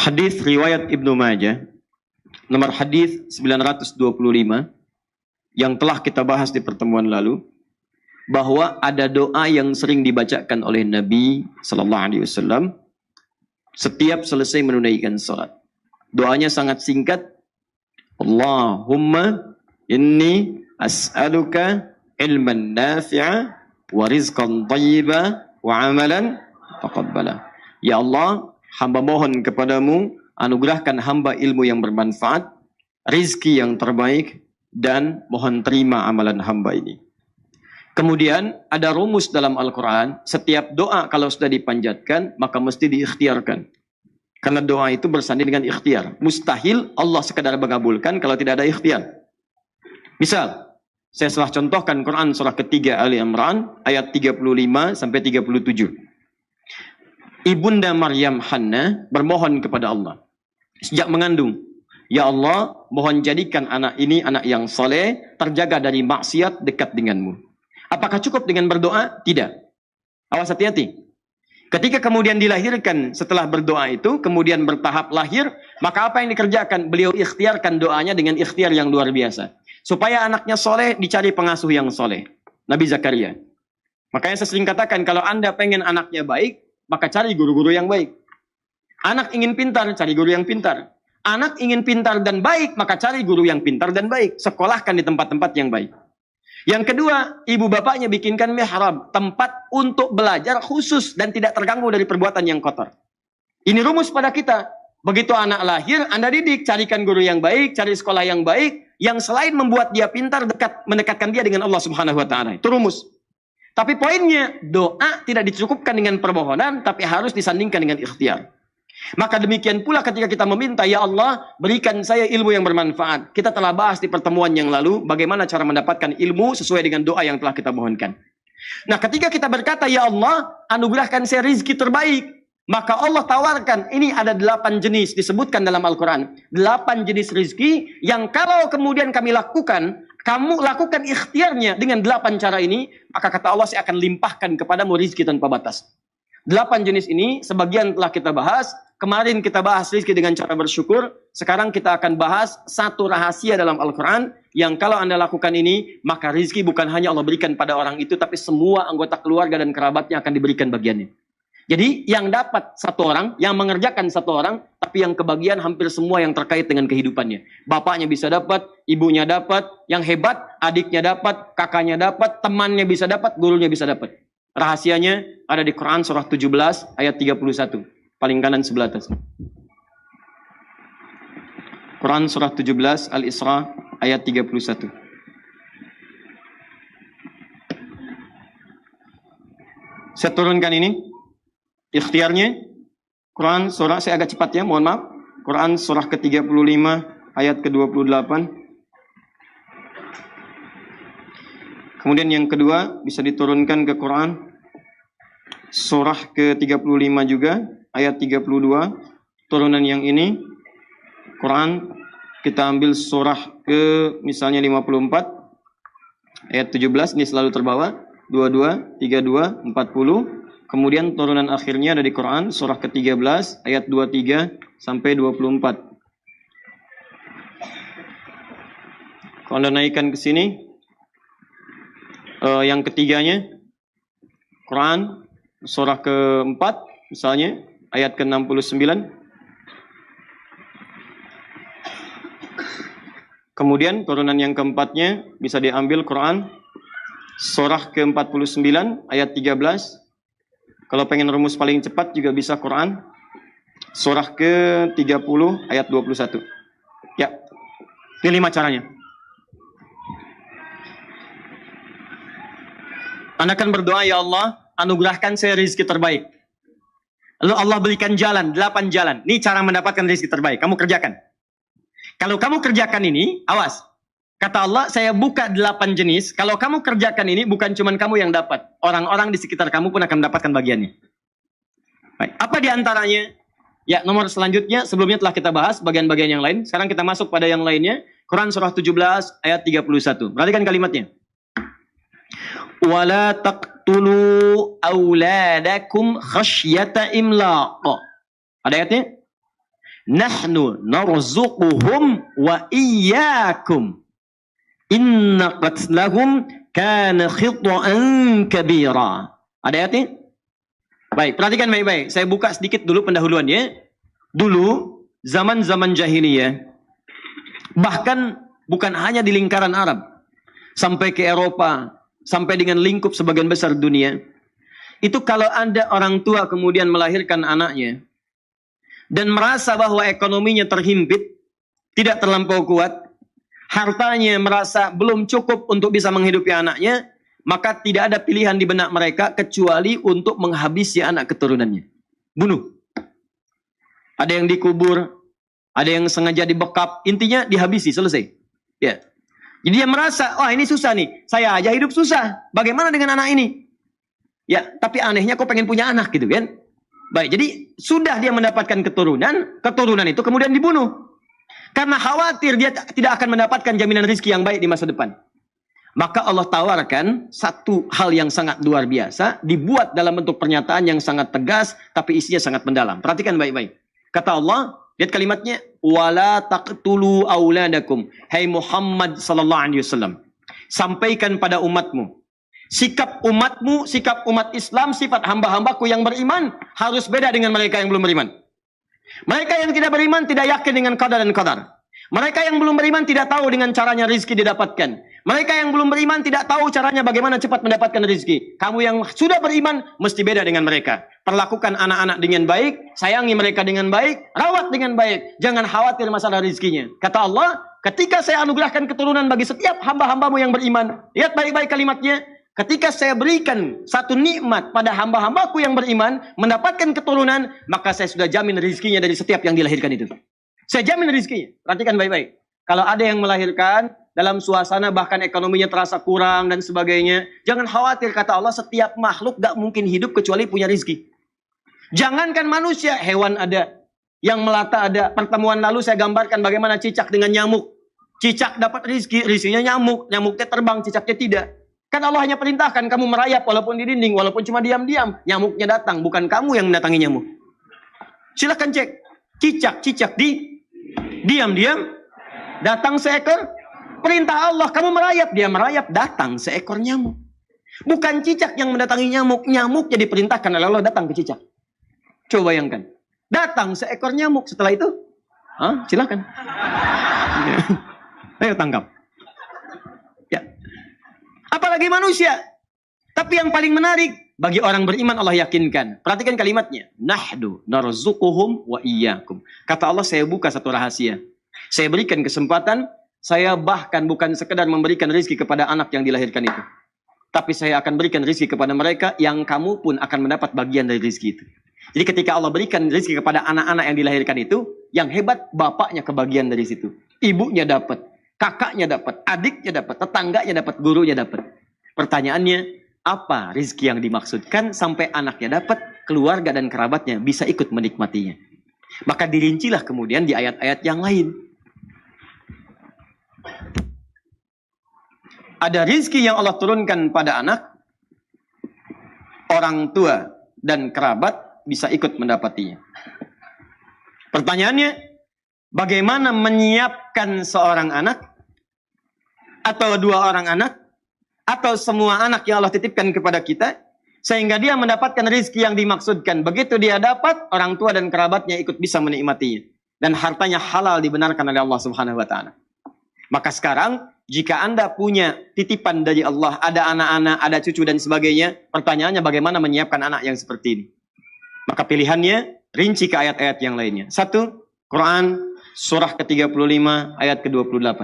Hadis riwayat Ibnu Majah nomor hadis 925 yang telah kita bahas di pertemuan lalu, bahwa ada doa yang sering dibacakan oleh Nabi sallallahu alaihi wasallam setiap selesai menunaikan salat. Doanya sangat singkat. Allahumma inni as'aluka ilman nafi'a wa rizqan thayyiba wa amalan taqabbala. Ya Allah, hamba mohon kepadamu, anugerahkan hamba ilmu yang bermanfaat, rizki yang terbaik, dan mohon terima amalan hamba ini. Kemudian ada rumus dalam Al-Quran, setiap doa kalau sudah dipanjatkan, maka mesti diikhtiarkan. Karena doa itu bersanding dengan ikhtiar. Mustahil Allah sekadar mengabulkan kalau tidak ada ikhtiar. Misal, saya telah contohkan Quran surah ketiga Ali Imran, ayat 35 sampai 37. Ibunda Maryam Hannah bermohon kepada Allah sejak mengandung, ya Allah, mohon jadikan anak ini anak yang soleh, terjaga dari maksiat, dekat denganmu. Apakah cukup dengan berdoa? Tidak. Awas, hati-hati. Ketika kemudian dilahirkan, setelah berdoa itu kemudian bertahap lahir, maka apa yang dikerjakan? Beliau ikhtiarkan doanya dengan ikhtiar yang luar biasa, supaya anaknya soleh, dicari pengasuh yang soleh, Nabi Zakaria. Makanya saya sering katakan, kalau Anda pengen anaknya baik, maka cari guru-guru yang baik. Anak ingin pintar, cari guru yang pintar. Anak ingin pintar dan baik, maka cari guru yang pintar dan baik. Sekolahkan di tempat-tempat yang baik. Yang kedua, ibu bapaknya bikinkan mihrab, tempat untuk belajar khusus dan tidak terganggu dari perbuatan yang kotor. Ini rumus pada kita. Begitu anak lahir, Anda didik, carikan guru yang baik, cari sekolah yang baik, yang selain membuat dia pintar, mendekatkan dia dengan Allah Subhanahu wa taala. Itu rumus. Tapi poinnya, doa tidak dicukupkan dengan permohonan, tapi harus disandingkan dengan ikhtiar. Maka demikian pula ketika kita meminta, ya Allah, berikan saya ilmu yang bermanfaat. Kita telah bahas di pertemuan yang lalu, bagaimana cara mendapatkan ilmu sesuai dengan doa yang telah kita mohonkan. Nah, ketika kita berkata, ya Allah, anugerahkan saya rizki terbaik, maka Allah tawarkan, ini ada 8 jenis disebutkan dalam Al-Quran. 8 jenis rizki yang kalau kemudian kami lakukan, kamu lakukan ikhtiarnya dengan 8 cara ini, maka kata Allah, saya akan limpahkan kepadamu rizki tanpa batas. 8 jenis ini, sebagian telah kita bahas. Kemarin kita bahas rizki dengan cara bersyukur. Sekarang kita akan bahas satu rahasia dalam Al-Quran, yang kalau Anda lakukan ini, maka rizki bukan hanya Allah berikan pada orang itu, tapi semua anggota keluarga dan kerabatnya akan diberikan bagiannya. Jadi yang dapat satu orang, yang mengerjakan satu orang, tapi yang kebagian hampir semua yang terkait dengan kehidupannya. Bapaknya bisa dapat, ibunya dapat, yang hebat, adiknya dapat, kakaknya dapat, temannya bisa dapat, gurunya bisa dapat. Rahasianya ada di Quran surah 17 ayat 31. Paling kanan sebelah atas. Quran surah 17 Al-Isra ayat 31. Saya turunkan ini. Ikhtiarnya Quran surah, saya agak cepat ya, mohon maaf. Quran surah ke-35 ayat ke-28. Kemudian yang kedua bisa diturunkan ke Quran surah ke-35 juga ayat 32. Turunan yang ini Quran kita ambil surah ke misalnya 54 ayat 17, ini selalu terbawa 22, 32, 40. Kemudian turunan akhirnya ada di Quran surah ke-13 ayat 23 sampai 24. Kalau Anda naikkan ke sini, yang ketiganya Quran surah ke-4 misalnya ayat ke-69. Kemudian turunan yang keempatnya bisa diambil Quran surah ke-49 ayat 13. Kalau pengen rumus paling cepat juga bisa Quran surah ke-30 ayat 21. Ya, ini 5 caranya. Anda akan berdoa, ya Allah, anugerahkan saya rezeki terbaik. Lalu Allah berikan jalan, 8 jalan. Ini cara mendapatkan rezeki terbaik. Kamu kerjakan. Kalau kamu kerjakan ini, awas. Kata Allah, saya buka 8 jenis. Kalau kamu kerjakan ini, bukan cuma kamu yang dapat. Orang-orang di sekitar kamu pun akan mendapatkan bagiannya. Baik. Apa diantaranya? Ya, nomor selanjutnya, sebelumnya telah kita bahas bagian-bagian yang lain. Sekarang kita masuk pada yang lainnya. Quran surah 17 ayat 31. Perhatikan kalimatnya. Wala taqtulu auladakum khasyata imlaq. Ada ayatnya? nahnu narzuquhum wa iyyakum inna qatlahum kana khita'an kabira. Ada ayatnya? Baik, perhatikan baik-baik. Saya buka sedikit dulu pendahuluannya. Dulu, zaman-zaman jahiliyah, bahkan bukan hanya di lingkaran Arab, sampai ke Eropa, sampai dengan lingkup sebagian besar dunia, itu kalau ada orang tua kemudian melahirkan anaknya, dan merasa bahwa ekonominya terhimpit, tidak terlampau kuat, hartanya merasa belum cukup untuk bisa menghidupi anaknya, maka tidak ada pilihan di benak mereka kecuali untuk menghabisi anak keturunannya. Bunuh. Ada yang dikubur, ada yang sengaja dibekap, intinya dihabisi, selesai. Ya. Jadi dia merasa, wah ini susah nih, saya aja hidup susah, bagaimana dengan anak ini? Ya, tapi anehnya kok pengen punya anak gitu kan? Baik, jadi sudah dia mendapatkan keturunan itu kemudian dibunuh. Karena khawatir dia tidak akan mendapatkan jaminan rezeki yang baik di masa depan. Maka Allah tawarkan satu hal yang sangat luar biasa, dibuat dalam bentuk pernyataan yang sangat tegas, tapi isinya sangat mendalam. Perhatikan baik-baik. Kata Allah, lihat kalimatnya, wala taqtulu auladakum. Hai Muhammad sallallahu alaihi wasallam, sampaikan pada umatmu, sikap umatmu, sikap umat Islam, sifat hamba-hambaku yang beriman harus beda dengan mereka yang belum beriman. Mereka yang tidak beriman tidak yakin dengan qada dan qadar. Mereka yang belum beriman tidak tahu dengan caranya rizki didapatkan. Mereka yang belum beriman tidak tahu caranya bagaimana cepat mendapatkan rizki. Kamu yang sudah beriman mesti beda dengan mereka. Perlakukan anak-anak dengan baik, sayangi mereka dengan baik, rawat dengan baik. Jangan khawatir masalah rizkinya. Kata Allah, ketika saya anugerahkan keturunan bagi setiap hamba-hambamu yang beriman. Lihat baik-baik kalimatnya. Ketika saya berikan satu nikmat pada hamba-hambaku yang beriman, mendapatkan keturunan, maka saya sudah jamin rizkinya dari setiap yang dilahirkan itu. Saya jamin rizkinya. Perhatikan baik-baik. Kalau ada yang melahirkan dalam suasana bahkan ekonominya terasa kurang dan sebagainya, jangan khawatir, kata Allah, setiap makhluk gak mungkin hidup kecuali punya rizki. Jangankan manusia, hewan ada, yang melata ada. Pertemuan lalu saya gambarkan bagaimana cicak dengan nyamuk. Cicak dapat rizki, rizkinya nyamuk. Nyamuknya terbang, cicaknya tidak. Kan Allah hanya perintahkan kamu merayap walaupun di dinding, walaupun cuma diam-diam. Nyamuknya datang, bukan kamu yang mendatangi nyamuk. Silahkan cek. Cicak diam-diam datang seekor. Perintah Allah, kamu merayap, dia merayap, datang seekor nyamuk. Bukan cicak yang mendatangi nyamuk, nyamuknya diperintahkan oleh Allah datang ke cicak. Coba bayangkan, datang seekor nyamuk, setelah itu, silakan. Ayo tangkap. Ya. Apalagi manusia. Tapi yang paling menarik, bagi orang beriman Allah yakinkan. Perhatikan kalimatnya. Nahdu narzuquhum wa iyyakum. Kata Allah, saya buka satu rahasia. Saya berikan kesempatan, saya bahkan bukan sekedar memberikan rezeki kepada anak yang dilahirkan itu. Tapi saya akan berikan rezeki kepada mereka yang kamu pun akan mendapat bagian dari rezeki itu. Jadi ketika Allah berikan rezeki kepada anak-anak yang dilahirkan itu, yang hebat bapaknya kebagian dari situ. Ibunya dapat, kakaknya dapat, adiknya dapat, tetangganya dapat, gurunya dapat. Pertanyaannya, apa rezeki yang dimaksudkan sampai anaknya dapat, keluarga dan kerabatnya bisa ikut menikmatinya. Maka dirincilah kemudian di ayat-ayat yang lain. Ada rezeki yang Allah turunkan pada anak, orang tua dan kerabat bisa ikut mendapatinya. Pertanyaannya, bagaimana menyiapkan seorang anak, atau dua orang anak, atau semua anak yang Allah titipkan kepada kita, sehingga dia mendapatkan rezeki yang dimaksudkan. Begitu dia dapat, orang tua dan kerabatnya ikut bisa menikmatinya. Dan hartanya halal dibenarkan oleh Allah Subhanahu wa Ta'ala. Maka sekarang, jika Anda punya titipan dari Allah, ada anak-anak, ada cucu dan sebagainya, pertanyaannya bagaimana menyiapkan anak yang seperti ini? Maka pilihannya, rinci ke ayat-ayat yang lainnya. 1, Quran, surah ke-35, ayat ke-28.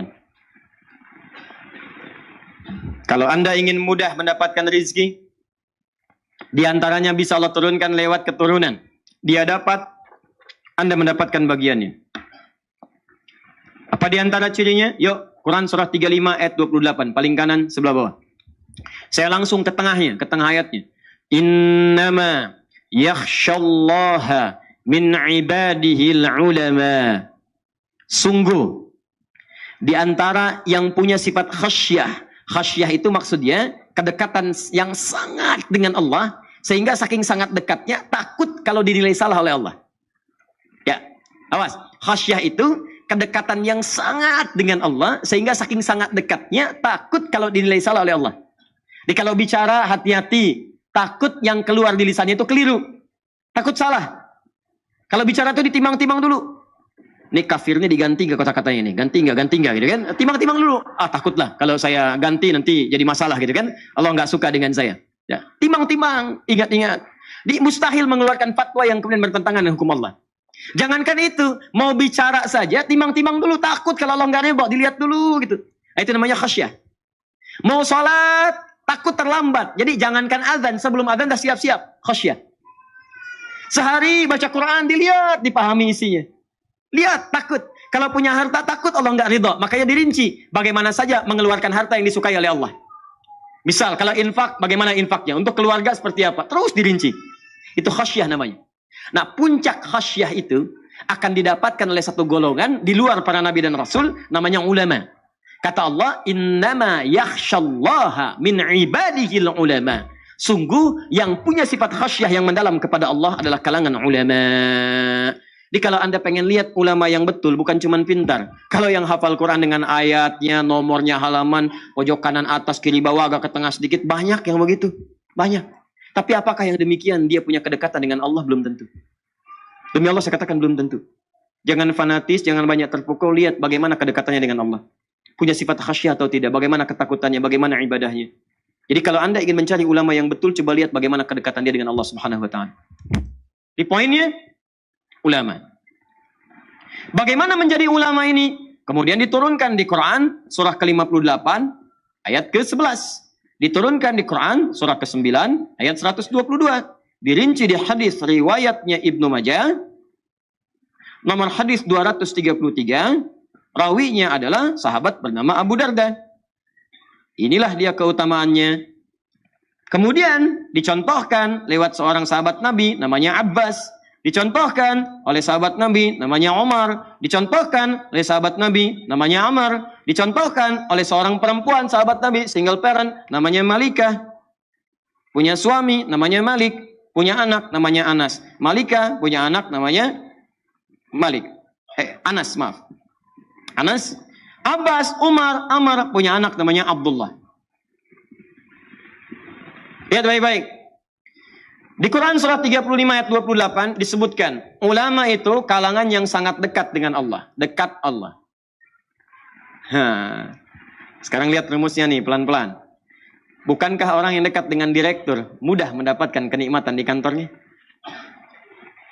Kalau Anda ingin mudah mendapatkan rezeki, di antaranya bisa Allah turunkan lewat keturunan. Dia dapat, Anda mendapatkan bagiannya. Apa di antara cirinya? Yuk, Quran surah 35 ayat 28, paling kanan sebelah bawah. Saya langsung ke tengahnya, ke tengah ayatnya. Innama yakhshallaha min ibadihil ulama. Sungguh, di antara yang punya sifat khasyah. Khasyah itu maksudnya kedekatan yang sangat dengan Allah. Sehingga saking sangat dekatnya, takut kalau dinilai salah oleh Allah. Ya, Awas, khasyah itu kedekatan yang sangat dengan Allah, sehingga saking sangat dekatnya, takut kalau dinilai salah oleh Allah. Jadi kalau bicara, hati-hati. Takut yang keluar di lisannya itu keliru. Takut salah. Kalau bicara itu ditimang-timang dulu. Ini kafirnya diganti nggak kata-katanya ini? Ganti nggak gitu kan? Timang-timang dulu. Takutlah kalau saya ganti nanti jadi masalah gitu kan? Allah nggak suka dengan saya. Ya, timang-timang, ingat-ingat. Mustahil mengeluarkan fatwa yang kemudian bertentangan dengan hukum Allah. Jangankan itu, mau bicara saja, timang-timang dulu, takut kalau Allah nggak ridho, dilihat dulu gitu. Nah, itu namanya khasyah. Mau sholat, takut terlambat. Jadi jangankan azan, sebelum azan dah siap-siap, khasyah. Sehari baca Quran, dilihat, dipahami isinya. Lihat, takut. Kalau punya harta, takut Allah nggak ridho. Makanya dirinci, bagaimana saja mengeluarkan harta yang disukai oleh Allah. Misal, kalau infak, bagaimana infaknya? Untuk keluarga seperti apa? Terus dirinci. Itu khasyah namanya. Nah, puncak khasyah itu akan didapatkan oleh satu golongan di luar para nabi dan rasul, namanya ulama. Kata Allah, innama yakhsyallaha min ibadihil ulama. Sungguh yang punya sifat khasyah yang mendalam kepada Allah adalah kalangan ulama. Jadi kalau Anda pengen lihat ulama yang betul, bukan cuma pintar. Kalau yang hafal Quran dengan ayatnya, nomornya, halaman, pojok kanan atas, kiri bawah, agak ke tengah sedikit, banyak yang begitu. Banyak. Tapi apakah yang demikian dia punya kedekatan dengan Allah? Belum tentu. Demi Allah saya katakan belum tentu. Jangan fanatis, jangan banyak terpukul. Lihat bagaimana kedekatannya dengan Allah. Punya sifat khasyah atau tidak. Bagaimana ketakutannya, bagaimana ibadahnya. Jadi kalau Anda ingin mencari ulama yang betul, coba lihat bagaimana kedekatan dia dengan Allah Subhanahu wa Ta'ala. Di poinnya, ulama. Bagaimana menjadi ulama ini? Kemudian diturunkan di Quran, surah ke-58, ayat ke-11. Diturunkan di Quran surah ke-9 ayat 122. Dirinci di hadis riwayatnya Ibnu Majah nomor hadis 233. Rawinya adalah sahabat bernama Abu Darda. Inilah dia keutamaannya. Kemudian dicontohkan lewat seorang sahabat Nabi namanya Abbas. Dicontohkan oleh sahabat Nabi namanya Umar. Dicontohkan oleh sahabat Nabi namanya Amr. Dicontohkan oleh seorang perempuan sahabat Nabi, single parent, namanya Malikah. Punya suami namanya Malik. Punya anak namanya Anas. Malikah punya anak namanya Malik. Anas, maaf. Anas. Abbas, Umar, Amr punya anak namanya Abdullah. Lihat baik-baik. Di Quran surah 35 ayat 28 disebutkan, ulama itu kalangan yang sangat dekat dengan Allah. Dekat Allah. Sekarang lihat rumusnya nih, pelan-pelan. Bukankah orang yang dekat dengan direktur mudah mendapatkan kenikmatan di kantornya?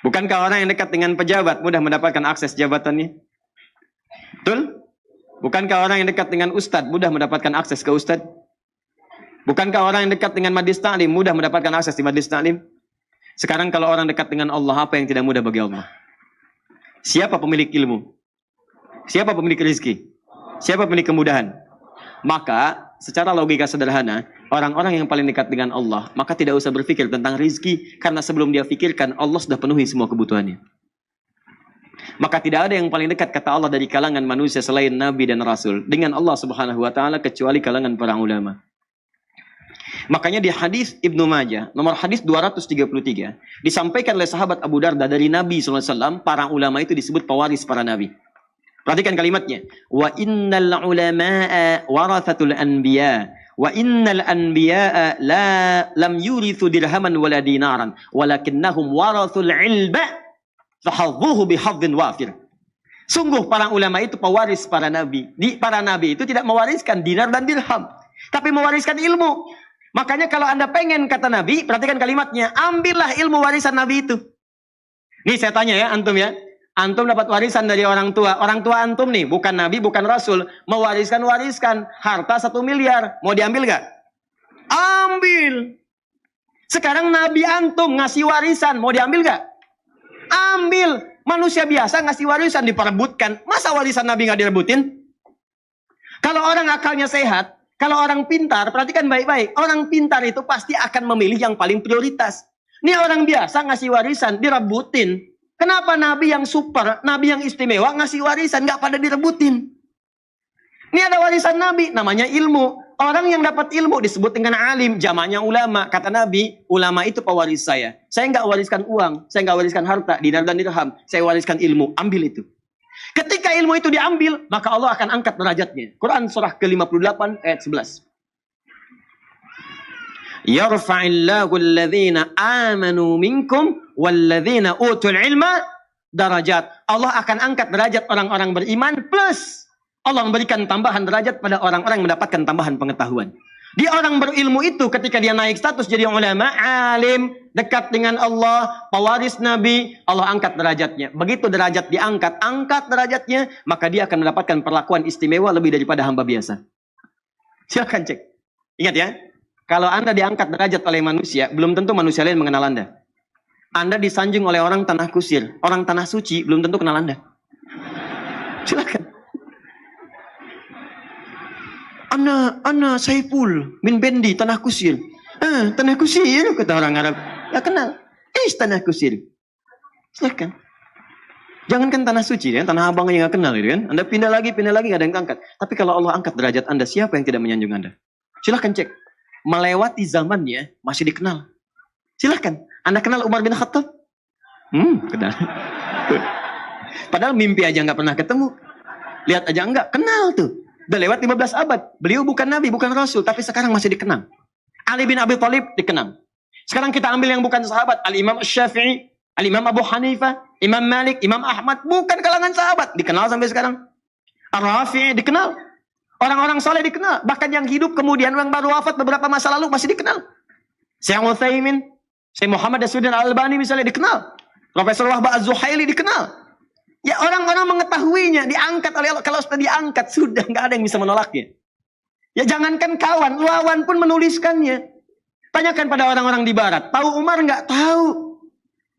Bukankah orang yang dekat dengan pejabat mudah mendapatkan akses jabatannya? Betul? Bukankah orang yang dekat dengan ustadz mudah mendapatkan akses ke ustadz? Bukankah orang yang dekat dengan majlis ta'lim mudah mendapatkan akses di majlis ta'lim? Sekarang kalau orang dekat dengan Allah, apa yang tidak mudah bagi Allah? Siapa pemilik ilmu? Siapa pemilik rezeki? Siapa pemilik kemudahan? Maka secara logika sederhana, orang-orang yang paling dekat dengan Allah, maka tidak usah berpikir tentang rezeki, karena sebelum dia pikirkan, Allah sudah penuhi semua kebutuhannya. Maka tidak ada yang paling dekat, kata Allah, dari kalangan manusia selain Nabi dan Rasul dengan Allah Subhanahu wa Ta'ala, kecuali kalangan para ulama. Makanya di hadis Ibnu Majah nomor hadis 233 disampaikan oleh sahabat Abu Darda dari Nabi SAW, para ulama itu disebut pewaris para nabi. Perhatikan kalimatnya, wa innal ulama'a warathatul anbiya wa innal anbiya'a lam yurithu dirhaman wala dinaran walakinnahum warathul ilma fahadhuhu bihadhin wafir. Sungguh para ulama itu pewaris para nabi. Para nabi itu tidak mewariskan dinar dan dirham, tapi mewariskan ilmu. Makanya kalau Anda pengen, kata Nabi, perhatikan kalimatnya, ambillah ilmu warisan Nabi itu. Nih saya tanya ya, antum ya. Antum dapat warisan dari orang tua. Orang tua antum nih, bukan Nabi, bukan Rasul. Mewariskan harta 1 miliar. Mau diambil gak? Ambil. Sekarang Nabi antum ngasih warisan. Mau diambil gak? Ambil. Manusia biasa ngasih warisan diperebutkan. Masa warisan Nabi gak direbutin? Kalau orang akalnya sehat, kalau orang pintar, perhatikan baik-baik. Orang pintar itu pasti akan memilih yang paling prioritas. Ini orang biasa ngasih warisan, direbutin. Kenapa Nabi yang super, Nabi yang istimewa ngasih warisan, nggak pada direbutin? Ini ada warisan Nabi, namanya ilmu. Orang yang dapat ilmu disebut dengan alim, jamaknya ulama. Kata Nabi, ulama itu pewaris saya. Saya nggak wariskan uang, saya nggak wariskan harta, dinar dan dirham. Saya wariskan ilmu, ambil itu. Ketika ilmu itu diambil, maka Allah akan angkat derajatnya. Quran surah ke-58 ayat 11. Yarfa'illahu alladhina amanu minkum walladhina utul ilma darajat. Allah akan angkat derajat orang-orang beriman plus Allah memberikan tambahan derajat pada orang-orang yang mendapatkan tambahan pengetahuan. Di orang berilmu itu ketika dia naik status jadi ulama, alim, dekat dengan Allah, pewaris Nabi, Allah angkat derajatnya. Begitu derajat diangkat, angkat derajatnya, maka dia akan mendapatkan perlakuan istimewa lebih daripada hamba biasa. Silakan cek. Ingat ya, kalau Anda diangkat derajat oleh manusia, belum tentu manusia lain mengenal Anda. Anda disanjung oleh orang tanah kusir, orang tanah suci, belum tentu kenal Anda. Silakan. Ana Saiful min Bendi tanah kusir. Tanah kusir kata orang Arab. Ya kenal. Tanah kusir. Silakan. Jangankan tanah suci ya, tanah abang yang nggak kenal gitu kan. Anda pindah lagi nggak ada yang angkat. Tapi kalau Allah angkat derajat Anda, siapa yang tidak menyanjung Anda? Silakan cek. Melewati zamannya masih dikenal. Silakan. Anda kenal Umar bin Khattab? Kenal. Padahal mimpi aja nggak pernah ketemu. Lihat aja enggak, kenal tuh. Udah lewat 15 abad. Beliau bukan nabi, bukan rasul, tapi sekarang masih dikenal. Ali bin Abi Thalib dikenal. Sekarang kita ambil yang bukan sahabat, Al-Imam Syafi'i, Al-Imam Abu Hanifah, Imam Malik, Imam Ahmad, bukan kalangan sahabat, dikenal sampai sekarang. Ar-Rafi'i dikenal. Orang-orang soleh dikenal. Bahkan yang hidup kemudian yang baru wafat beberapa masa lalu masih dikenal. Syekh Utsaimin, Syekh Muhammad Nasiruddin Al-Albani misalnya dikenal. Profesor Wahbah Az-Zuhaili dikenal. Ya orang-orang mengetahuinya, diangkat oleh Allah. Kalau sudah diangkat, sudah nggak ada yang bisa menolaknya. Ya jangankan kawan, lawan pun menuliskannya. Tanyakan pada orang-orang di barat. Tahu Umar nggak? Tahu.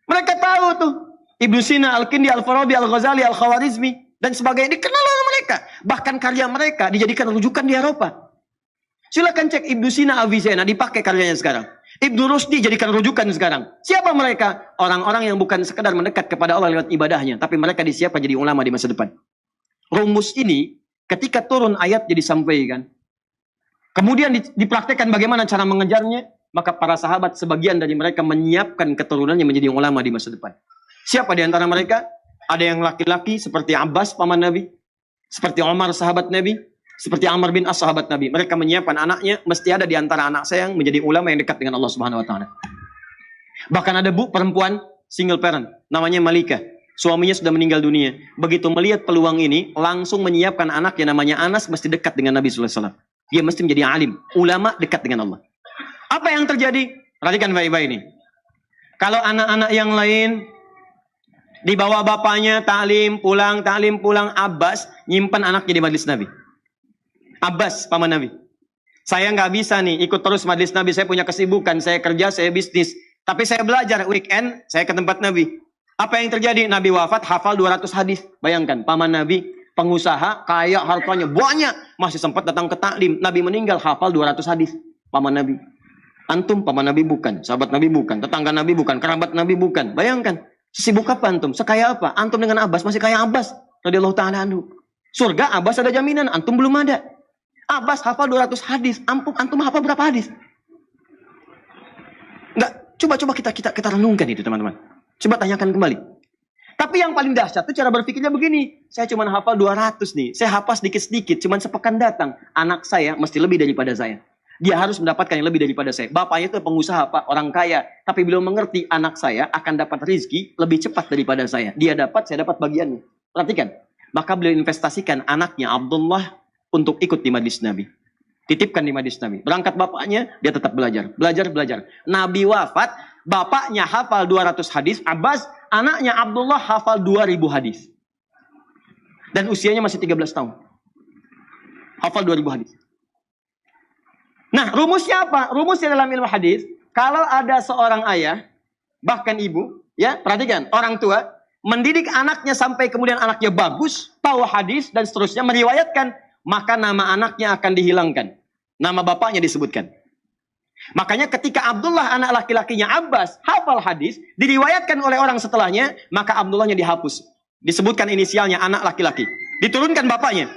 Mereka tahu tuh. Ibnu Sina, Al-Kindi, Al-Farabi, Al-Ghazali, Al-Khawarizmi, dan sebagainya. Dikenal oleh mereka. Bahkan karya mereka dijadikan rujukan di Eropa. Silakan cek Ibnu Sina, Avicenna, dipakai karyanya sekarang. Ibnu Rusdi jadikan rujukan sekarang. Siapa mereka? Orang-orang yang bukan sekedar mendekat kepada Allah lewat ibadahnya, tapi mereka disiapkan jadi ulama di masa depan. Rumus ini ketika turun ayat jadi sampaikan. Kemudian dipraktekkan bagaimana cara mengejarnya, maka para sahabat sebagian dari mereka menyiapkan keturunannya menjadi ulama di masa depan. Siapa di antara mereka? Ada yang laki-laki seperti Abbas paman Nabi, seperti Umar sahabat Nabi, seperti Amr bin As sahabat Nabi. Mereka menyiapkan anaknya, mesti ada di antara anak saya yang menjadi ulama yang dekat dengan Allah Subhanahu wa taala. Bahkan ada perempuan single parent, namanya Malika. Suaminya sudah meninggal dunia. Begitu melihat peluang ini, langsung menyiapkan anaknya namanya Anas mesti dekat dengan Nabi sallallahu alaihi wasallam. Dia mesti menjadi alim, ulama dekat dengan Allah. Apa yang terjadi? Perhatikan baik-baik ini. Kalau anak-anak yang lain dibawa bapaknya ta'lim pulang, Abbas nyimpan anaknya di majelis Nabi. Abbas, paman Nabi. Saya nggak bisa nih ikut terus majelis Nabi. Saya punya kesibukan, saya kerja, saya bisnis. Tapi saya belajar weekend, saya ke tempat Nabi. Apa yang terjadi? Nabi wafat, hafal 200 hadis. Bayangkan, paman Nabi, pengusaha, kaya, hartanya banyak. Masih sempat datang ke taklim. Nabi meninggal, hafal 200 hadis. Paman Nabi. Antum, paman Nabi bukan. Sahabat Nabi bukan. Tetangga Nabi bukan. Kerabat Nabi bukan. Bayangkan, sibuk apa antum? Sekaya apa? Antum dengan Abbas, masih kaya Abbas. Radhiyallahu ta'ala anhu. Surga, Abbas ada jaminan. Antum belum ada. Abbas hafal 200 hadis. Antum hafal berapa hadis? Enggak, coba kita renungkan itu teman-teman. Coba tanyakan kembali. Tapi yang paling dahsyat itu cara berpikirnya begini. Saya cuma hafal 200 nih. Saya hafal sedikit-sedikit, cuma sepekan datang. Anak saya mesti lebih daripada saya. Dia harus mendapatkan yang lebih daripada saya. Bapaknya itu pengusaha, Pak, orang kaya. Tapi beliau mengerti anak saya akan dapat rezeki lebih cepat daripada saya. Dia dapat, saya dapat bagiannya. Perhatikan. Maka beliau investasikan anaknya Abdullah untuk ikut di majlis Nabi. Titipkan di majlis Nabi. Berangkat bapaknya, dia tetap belajar. Belajar. Nabi wafat, bapaknya hafal 200 hadis. Abbas, anaknya Abdullah hafal 2000 hadis. Dan usianya masih 13 tahun. Hafal 2000 hadis. Nah, rumusnya apa? Rumusnya dalam ilmu hadis, kalau ada seorang ayah, bahkan ibu, ya, perhatikan, orang tua, mendidik anaknya sampai kemudian anaknya bagus, tahu hadis, dan seterusnya, meriwayatkan, maka nama anaknya akan dihilangkan. Nama bapaknya disebutkan. Makanya ketika Abdullah anak laki-lakinya Abbas hafal hadis, diriwayatkan oleh orang setelahnya, maka Abdullahnya dihapus. Disebutkan inisialnya anak laki-laki. Diturunkan bapaknya.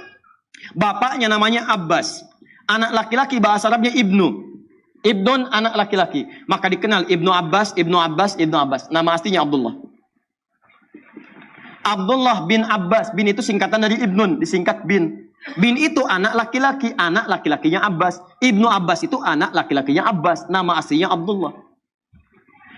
Bapaknya namanya Abbas. Anak laki-laki bahasa Arabnya ibnu. Ibnun anak laki-laki. Maka dikenal Ibnu Abbas, Ibnu Abbas, Ibnu Abbas. Nama aslinya Abdullah. Abdullah bin Abbas. Bin itu singkatan dari Ibnun, disingkat bin. Bin itu anak laki-laki, anak laki-lakinya Abbas. Ibnu Abbas itu anak laki-lakinya Abbas. Nama aslinya Abdullah.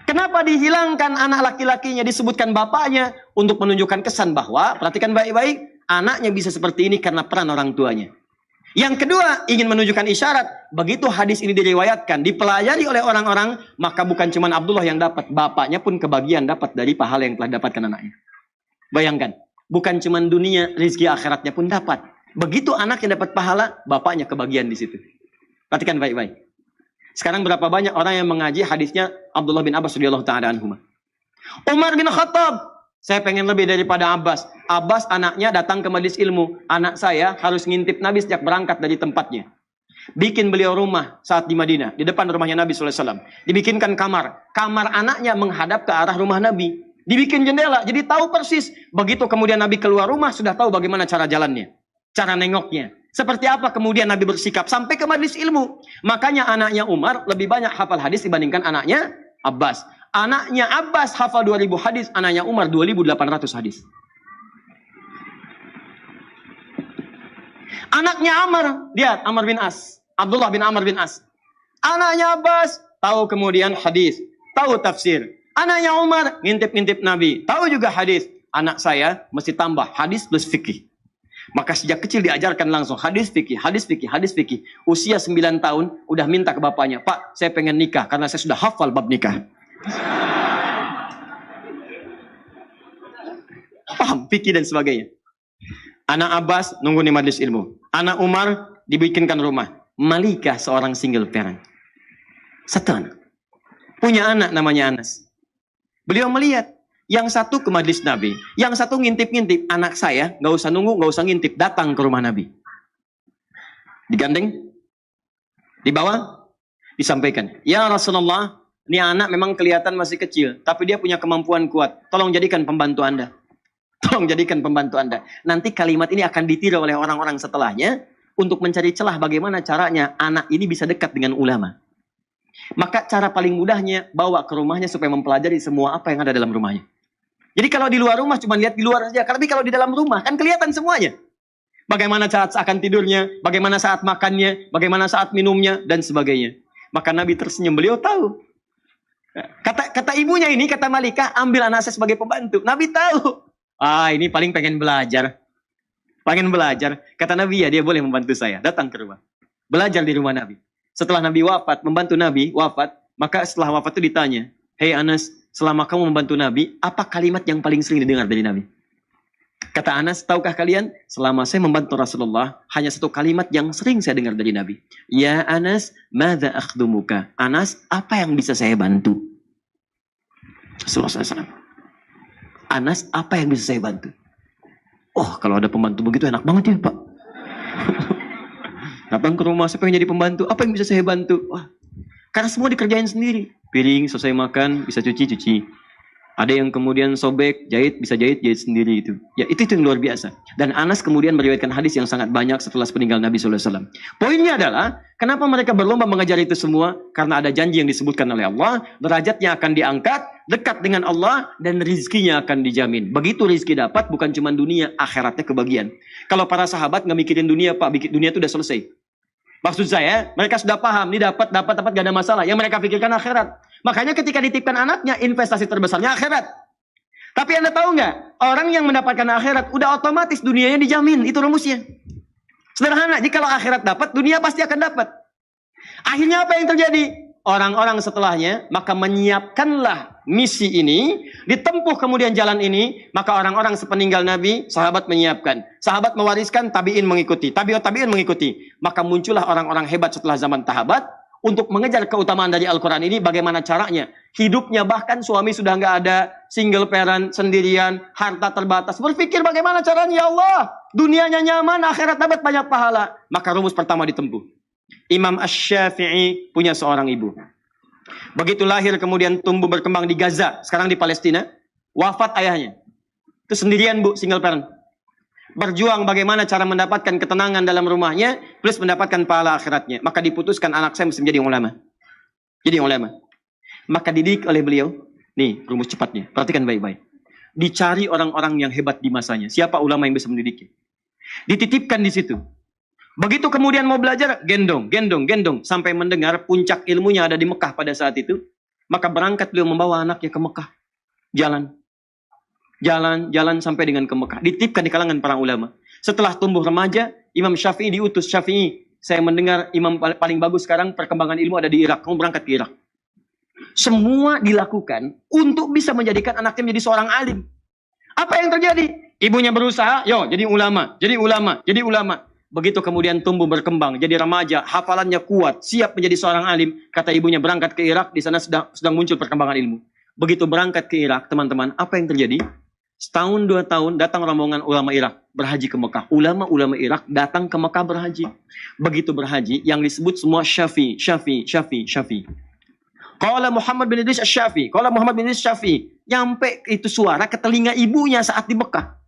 Kenapa dihilangkan anak laki-lakinya, disebutkan bapaknya? Untuk menunjukkan kesan bahwa, perhatikan baik-baik, anaknya bisa seperti ini karena peran orang tuanya. Yang kedua, ingin menunjukkan isyarat. Begitu hadis ini diriwayatkan, dipelajari oleh orang-orang, maka bukan cuma Abdullah yang dapat, bapaknya pun kebagian dapat dari pahala yang telah dapatkan anaknya. Bayangkan, bukan cuma dunia, rezeki akhiratnya pun dapat. Begitu anaknya dapat pahala, bapaknya kebagian di situ. Perhatikan baik-baik. Sekarang berapa banyak orang yang mengaji hadisnya Abdullah bin Abbas radhiyallahu ta'ala anhuma. Umar bin Khattab, saya pengen lebih daripada Abbas. Abbas anaknya datang ke majelis ilmu. Anak saya harus ngintip Nabi sejak berangkat dari tempatnya. Bikin beliau rumah saat di Madinah. Di depan rumahnya Nabi SAW. Dibikinkan kamar. Kamar anaknya menghadap ke arah rumah Nabi. Dibikin jendela. Jadi tahu persis. Begitu kemudian Nabi keluar rumah, sudah tahu bagaimana cara jalannya. Cara nengoknya. Seperti apa kemudian Nabi bersikap. Sampai ke majelis ilmu. Makanya anaknya Umar lebih banyak hafal hadis dibandingkan anaknya Abbas. Anaknya Abbas hafal 2000 hadis, anaknya Umar 2800 hadis. Anaknya Amr, lihat Amr bin As, Abdullah bin Amr bin As. Anaknya Abbas tahu kemudian hadis, tahu tafsir. Anaknya Umar ngintip-ngintip Nabi, tahu juga hadis. Anak saya mesti tambah hadis plus fikih. Maka sejak kecil diajarkan langsung hadis fikih, hadis fikih, hadis fikih. Usia 9 tahun udah minta ke bapaknya, "Pak, saya pengen nikah karena saya sudah hafal bab nikah." Paham, fikih dan sebagainya. Anak Abbas nunggu di majelis ilmu. Anak Umar dibikinkan rumah. Malikah seorang single parent. Satu anak. Punya anak namanya Anas. Beliau melihat. Yang satu ke majelis Nabi. Yang satu ngintip-ngintip. Anak saya nggak usah nunggu, nggak usah ngintip. Datang ke rumah Nabi. Digandeng. Dibawa. Disampaikan. Ya Rasulullah. Ini anak memang kelihatan masih kecil. Tapi dia punya kemampuan kuat. Tolong jadikan pembantu Anda. Tolong jadikan pembantu Anda. Nanti kalimat ini akan ditiru oleh orang-orang setelahnya. Untuk mencari celah bagaimana caranya anak ini bisa dekat dengan ulama. Maka cara paling mudahnya bawa ke rumahnya supaya mempelajari semua apa yang ada dalam rumahnya. Jadi kalau di luar rumah cuma lihat di luar saja. Tapi kalau di dalam rumah kan kelihatan semuanya. Bagaimana saat akan tidurnya. Bagaimana saat makannya. Bagaimana saat minumnya. Dan sebagainya. Maka Nabi tersenyum. Beliau tahu. Kata ibunya ini, kata Malikah, ambil anak saya sebagai pembantu. Nabi tahu. Ini paling pengen belajar. Pengen belajar. Kata Nabi, ya dia boleh membantu saya. Datang ke rumah. Belajar di rumah Nabi. Setelah Nabi wafat, membantu Nabi wafat, maka setelah wafat itu ditanya, "Hei Anas, selama kamu membantu Nabi, apa kalimat yang paling sering didengar dari Nabi?" Kata Anas, "Tahukah kalian, selama saya membantu Rasulullah, hanya satu kalimat yang sering saya dengar dari Nabi. Ya Anas, madza akhdumuka?" Anas, apa yang bisa saya bantu? Rasulullah SAW. Anas, apa yang bisa saya bantu? Oh, kalau ada pembantu begitu enak banget ya, Pak. Datang ke rumah, saya pengen jadi pembantu. Apa yang bisa saya bantu? Wah, karena semua dikerjain sendiri. Piring, selesai makan, bisa cuci. Ada yang kemudian sobek, jahit, bisa jahit sendiri itu. Ya, itu yang luar biasa. Dan Anas kemudian meriwayatkan hadis yang sangat banyak setelah peninggal Nabi SAW. Poinnya adalah, kenapa mereka berlomba mengajar itu semua? Karena ada janji yang disebutkan oleh Allah, derajatnya akan diangkat, dekat dengan Allah, dan rizkinya akan dijamin. Begitu rizki dapat, bukan cuma dunia, akhiratnya kebagian. Kalau para sahabat nggak mikirin dunia, Pak, dunia itu udah selesai. Maksud saya, mereka sudah paham, ini dapat, gak ada masalah. Yang mereka pikirkan akhirat. Makanya ketika dititipkan anaknya, investasi terbesarnya akhirat. Tapi Anda tahu nggak? Orang yang mendapatkan akhirat, udah otomatis dunianya dijamin. Itu rumusnya. Sederhana, jika kalau akhirat dapat, dunia pasti akan dapat. Akhirnya apa yang terjadi? Orang-orang setelahnya, maka menyiapkanlah misi ini, ditempuh kemudian jalan ini, maka orang-orang sepeninggal Nabi, sahabat menyiapkan. Sahabat mewariskan, tabi'in mengikuti. Tabi'in mengikuti. Maka muncullah orang-orang hebat setelah zaman sahabat, untuk mengejar keutamaan dari Al-Quran ini, bagaimana caranya? Hidupnya bahkan suami sudah nggak ada, single parent, sendirian, harta terbatas. Berpikir bagaimana caranya, ya Allah, dunianya nyaman, akhirat dapat banyak pahala. Maka rumus pertama ditempuh. Imam Asy-Syafi'i punya seorang ibu. Begitu lahir kemudian tumbuh berkembang di Gaza, sekarang di Palestina, wafat ayahnya. Itu sendirian Bu, single parent. Berjuang bagaimana cara mendapatkan ketenangan dalam rumahnya, plus mendapatkan pahala akhiratnya. Maka diputuskan anak saya mesti menjadi ulama. Jadi ulama. Maka dididik oleh beliau. Nih, rumus cepatnya. Perhatikan baik-baik. Dicari orang-orang yang hebat di masanya. Siapa ulama yang bisa mendidiknya? Dititipkan di situ. Begitu kemudian mau belajar, gendong. Sampai mendengar puncak ilmunya ada di Mekah pada saat itu. Maka berangkat beliau membawa anaknya ke Mekah. Jalan sampai dengan ke Mekah. Dititipkan di kalangan para ulama. Setelah tumbuh remaja, Imam Syafi'i diutus. Syafi'i, saya mendengar imam paling bagus sekarang perkembangan ilmu ada di Irak. Kamu berangkat ke Irak. Semua dilakukan untuk bisa menjadikan anaknya menjadi seorang alim. Apa yang terjadi? Ibunya berusaha, jadi ulama. Begitu kemudian tumbuh berkembang, jadi remaja, hafalannya kuat, siap menjadi seorang alim. Kata ibunya berangkat ke Irak, di sana sedang muncul perkembangan ilmu. Begitu berangkat ke Irak, teman-teman, apa yang terjadi? Setahun 2 tahun datang rombongan ulama Irak berhaji ke Mekah. Ulama-ulama Irak datang ke Mekah berhaji. Begitu berhaji, yang disebut semua Syafi'i. Qala Muhammad bin Idris Syafi'i. Nyampe itu suara ke telinga ibunya saat di Mekah.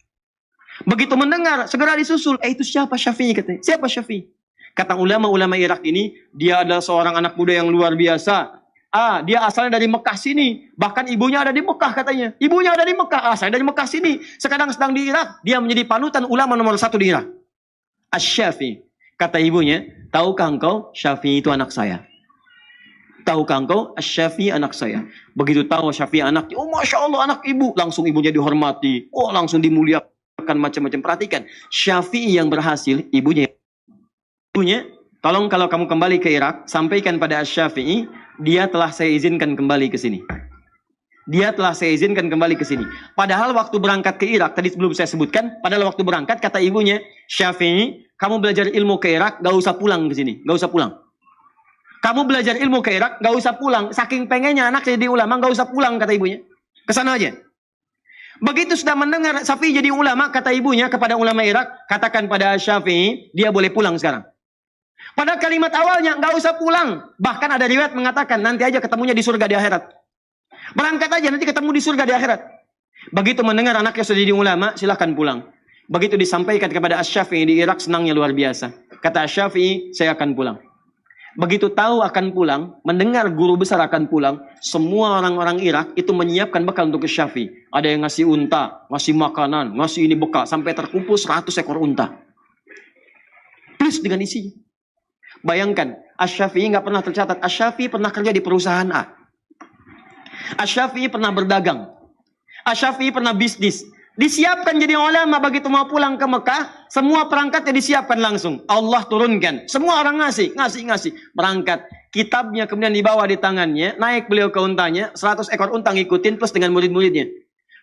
Begitu mendengar, segera disusul. Itu siapa Syafi'i? Katanya. Siapa Syafi'i? Kata ulama-ulama Irak ini, dia adalah seorang anak muda yang luar biasa. Dia asalnya dari Mekah sini. Bahkan ibunya ada di Mekah katanya. Ibunya ada di Mekah. Saya dari Mekah sini. Sekarang sedang di Irak. Dia menjadi panutan ulama nomor 1 di Irak. Asy-Syafi'i. Kata ibunya, tahukah engkau Syafi'i itu anak saya? Tahukah engkau Asy-Syafi'i anak saya? Begitu tahu Syafi'i anaknya, Masya Allah anak ibu. Langsung ibunya dihormati. Langsung dimuliakan macam-macam. Perhatikan, Syafi'i yang berhasil, ibunya, tolong kalau kamu kembali ke Irak, sampaikan pada Asy-Syafi'i, dia telah saya izinkan kembali ke sini. Padahal waktu berangkat ke Irak, tadi sebelum saya sebutkan, padahal waktu berangkat, kata ibunya, Syafi'i, kamu belajar ilmu ke Irak, gak usah pulang ke sini. Gak usah pulang. Kamu belajar ilmu ke Irak, gak usah pulang. Saking pengennya anak jadi ulama, gak usah pulang, kata ibunya. Kesana aja. Begitu sudah mendengar Syafi'i jadi ulama, kata ibunya kepada ulama Irak, katakan pada Syafi'i, dia boleh pulang sekarang. Pada kalimat awalnya, nggak usah pulang. Bahkan ada riwayat mengatakan, nanti aja ketemunya di surga di akhirat. Berangkat aja, nanti ketemu di surga di akhirat. Begitu mendengar anaknya sudah jadi ulama, silahkan pulang. Begitu disampaikan kepada Asy-Syafi'i di Irak, senangnya luar biasa. Kata Asy-Syafi'i, saya akan pulang. Begitu tahu akan pulang, mendengar guru besar akan pulang, semua orang-orang Irak itu menyiapkan bekal untuk Syafi'i. Ada yang ngasih unta, ngasih makanan, ngasih ini bekal, sampai terkumpul 100 ekor unta. Plus dengan isinya. Bayangkan, Asy-Syafi'i nggak pernah tercatat. Asy-Syafi'i pernah kerja di perusahaan A. Asy-Syafi'i pernah berdagang. Asy-Syafi'i pernah bisnis. Disiapkan jadi ulama, begitu mau pulang ke Mekah, semua perangkatnya disiapkan langsung. Allah turunkan. Semua orang ngasih. Berangkat. Kitabnya kemudian dibawa di tangannya, naik beliau ke untanya, 100 ekor unta ngikutin plus dengan murid-muridnya.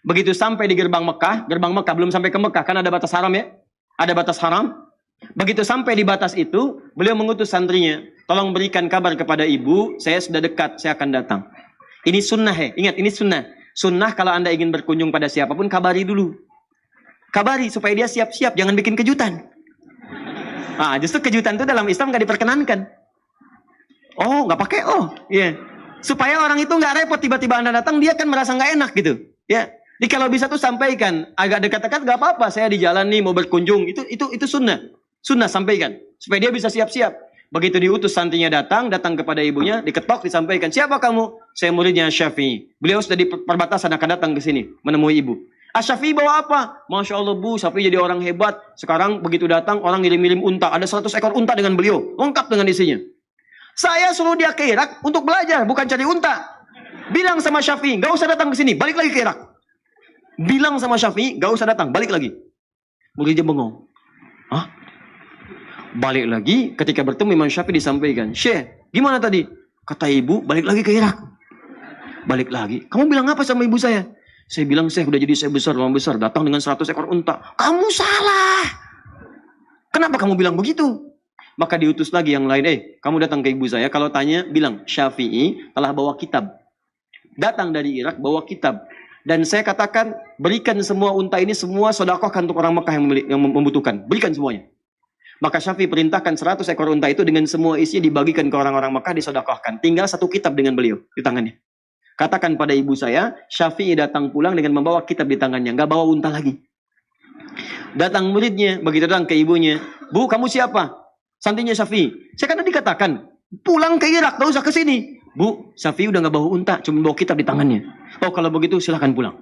Begitu sampai di gerbang Mekah belum sampai ke Mekah, kan ada batas haram ya? Ada batas haram. Begitu sampai di batas itu, beliau mengutus santrinya, tolong berikan kabar kepada ibu, saya sudah dekat, saya akan datang. Ini sunnah ya, ingat ini sunnah. Sunnah kalau anda ingin berkunjung pada siapapun, kabari dulu. Kabari supaya dia siap-siap, jangan bikin kejutan. Justru kejutan itu dalam Islam nggak diperkenankan. Nggak pakai iya. Supaya orang itu nggak repot, tiba-tiba anda datang, dia kan merasa nggak enak gitu. Ya. Jadi kalau bisa tuh sampaikan, agak dekat-dekat nggak apa-apa, saya di jalan nih mau berkunjung, itu sunnah. Sunnah sampaikan, supaya dia bisa siap-siap. Begitu diutus santrinya datang kepada ibunya, diketok, disampaikan, siapa kamu? Saya muridnya Syafi'i. Beliau sudah di perbatasan akan datang ke sini, menemui ibu. Syafi'i bawa apa? Masya Allah Bu, Syafi'i jadi orang hebat. Sekarang begitu datang, orang ngirim-ngirim unta. Ada 100 ekor unta dengan beliau, lengkap dengan isinya. Saya suruh dia ke Irak untuk belajar, bukan cari unta. Bilang sama Syafi'i, gak usah datang ke sini, balik lagi ke Irak. Bilang sama Syafi'i, gak usah datang, balik lagi. Muridnya bengong. Balik lagi, ketika bertemu Imam Syafi'i disampaikan, Syekh, gimana tadi? Kata ibu, balik lagi ke Irak. Balik lagi. Kamu bilang apa sama ibu saya? Saya bilang, Syekh, udah jadi saya besar, lama besar, datang dengan 100 ekor unta. Kamu salah. Kenapa kamu bilang begitu? Maka diutus lagi yang lain, kamu datang ke ibu saya, kalau tanya, bilang, Syafi'i telah bawa kitab. Datang dari Irak, bawa kitab. Dan saya katakan, berikan semua unta ini, semua sedekahkan untuk orang Mekah yang membutuhkan. Berikan semuanya. Maka Syafi'i perintahkan 100 ekor unta itu dengan semua isinya dibagikan ke orang-orang Mekah, disedekahkan. Tinggal 1 kitab dengan beliau di tangannya. Katakan pada ibu saya, Syafi'i datang pulang dengan membawa kitab di tangannya, nggak bawa unta lagi. Datang muridnya, begitu datang ke ibunya. Bu, kamu siapa? Santrinya Syafi'i. Saya kan tadi katakan, pulang ke Irak, gak usah ke sini. Bu, Syafi'i udah gak bawa unta, cuma bawa kitab di tangannya. Oh, kalau begitu silahkan pulang.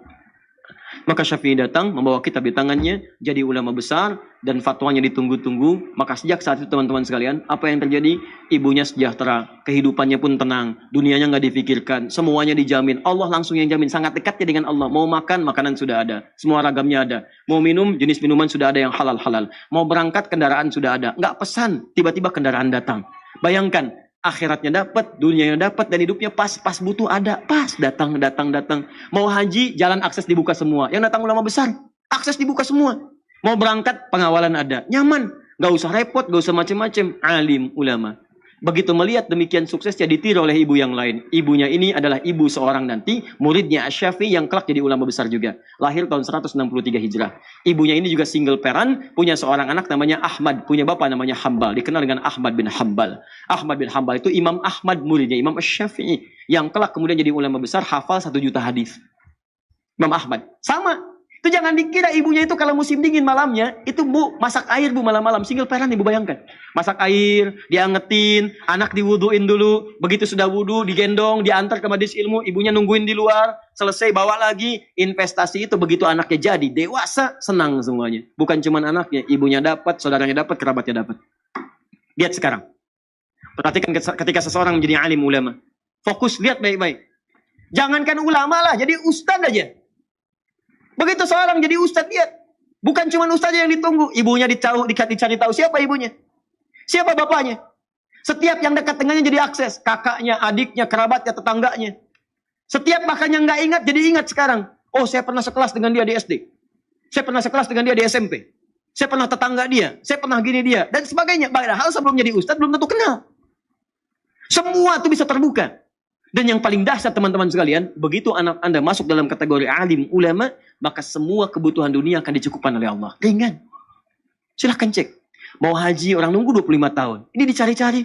Maka Syafi'i datang, membawa kitab di tangannya, jadi ulama besar, dan fatwanya ditunggu-tunggu. Maka sejak saat itu teman-teman sekalian, apa yang terjadi? Ibunya sejahtera, kehidupannya pun tenang, dunianya nggak difikirkan, semuanya dijamin. Allah langsung yang jamin, sangat dekatnya dengan Allah. Mau makan, makanan sudah ada, semua ragamnya ada. Mau minum, jenis minuman sudah ada yang halal-halal. Mau berangkat, kendaraan sudah ada. Nggak pesan, tiba-tiba kendaraan datang. Bayangkan, akhiratnya dapat, dunianya dapat, dan hidupnya pas butuh ada, pas datang. Mau haji, jalan akses dibuka semua. Yang datang ulama besar, akses dibuka semua. Mau berangkat, pengawalan ada, nyaman, gak usah repot, gak usah macem-macem. Alim ulama. Begitu melihat demikian suksesnya ditiru oleh ibu yang lain. Ibunya ini adalah ibu seorang nanti muridnya Asy-Syafi'i yang kelak jadi ulama besar juga. Lahir tahun 163 Hijrah. Ibunya ini juga single parent, punya seorang anak namanya Ahmad, punya bapak namanya Hambal, dikenal dengan Ahmad bin Hambal. Ahmad bin Hambal itu Imam Ahmad muridnya Imam Asy-Syafi'i yang kelak kemudian jadi ulama besar, hafal 1 juta hadis. Imam Ahmad sama. Itu jangan dikira ibunya itu kalau musim dingin malamnya, itu bu, masak air bu malam-malam. Single parent ibu bayangkan. Masak air, diangetin, anak diwuduin dulu. Begitu sudah wudu, digendong, diantar ke majelis ilmu. Ibunya nungguin di luar, selesai bawa lagi. Investasi itu begitu anaknya jadi dewasa, senang semuanya. Bukan cuma anaknya, ibunya dapat, saudaranya dapat, kerabatnya dapat. Lihat sekarang. Perhatikan ketika seseorang menjadi alim ulama. Fokus, lihat baik-baik. Jangankan ulama lah, jadi ustadz aja. Begitu seorang jadi ustadz, lihat. Bukan cuma ustadznya yang ditunggu. Ibunya dicari tahu siapa ibunya. Siapa bapaknya. Setiap yang dekat dengannya jadi akses. Kakaknya, adiknya, kerabatnya, tetangganya. Setiap makanya nggak ingat, jadi ingat sekarang. Oh, saya pernah sekelas dengan dia di SD. Saya pernah sekelas dengan dia di SMP. Saya pernah tetangga dia. Saya pernah gini dia. Dan sebagainya. Padahal sebelum jadi ustadz belum tentu kenal. Semua itu bisa terbuka. Dan yang paling dahsyat teman-teman sekalian, begitu anak Anda masuk dalam kategori alim ulama, maka semua kebutuhan dunia akan dicukupkan oleh Allah. Ringan. Silahkan cek. Mau haji, orang nunggu 25 tahun. Ini dicari-cari.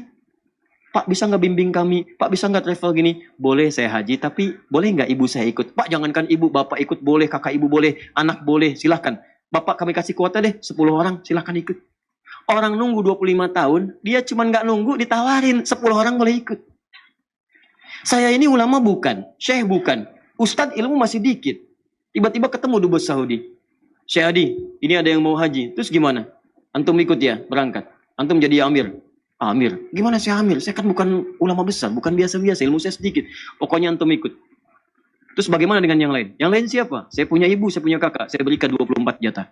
Pak, bisa nggak bimbing kami? Pak, bisa nggak travel gini? Boleh saya haji, tapi boleh nggak ibu saya ikut? Pak, jangankan ibu, bapak ikut boleh, kakak ibu boleh, anak boleh, silahkan. Bapak kami kasih kuota deh, 10 orang, silahkan ikut. Orang nunggu 25 tahun, dia cuma nggak nunggu, ditawarin, 10 orang boleh ikut. Saya ini ulama bukan, syekh bukan, ustadz ilmu masih dikit. Tiba-tiba ketemu dubes Saudi. Syekh Adi, ini ada yang mau haji. Terus gimana? Antum ikut ya, berangkat. Antum jadi amir. Amir, gimana saya amir? Saya kan bukan ulama besar, bukan biasa-biasa, ilmu saya sedikit. Pokoknya antum ikut. Terus bagaimana dengan yang lain? Yang lain siapa? Saya punya ibu, saya punya kakak. Saya berikan 24 jatah.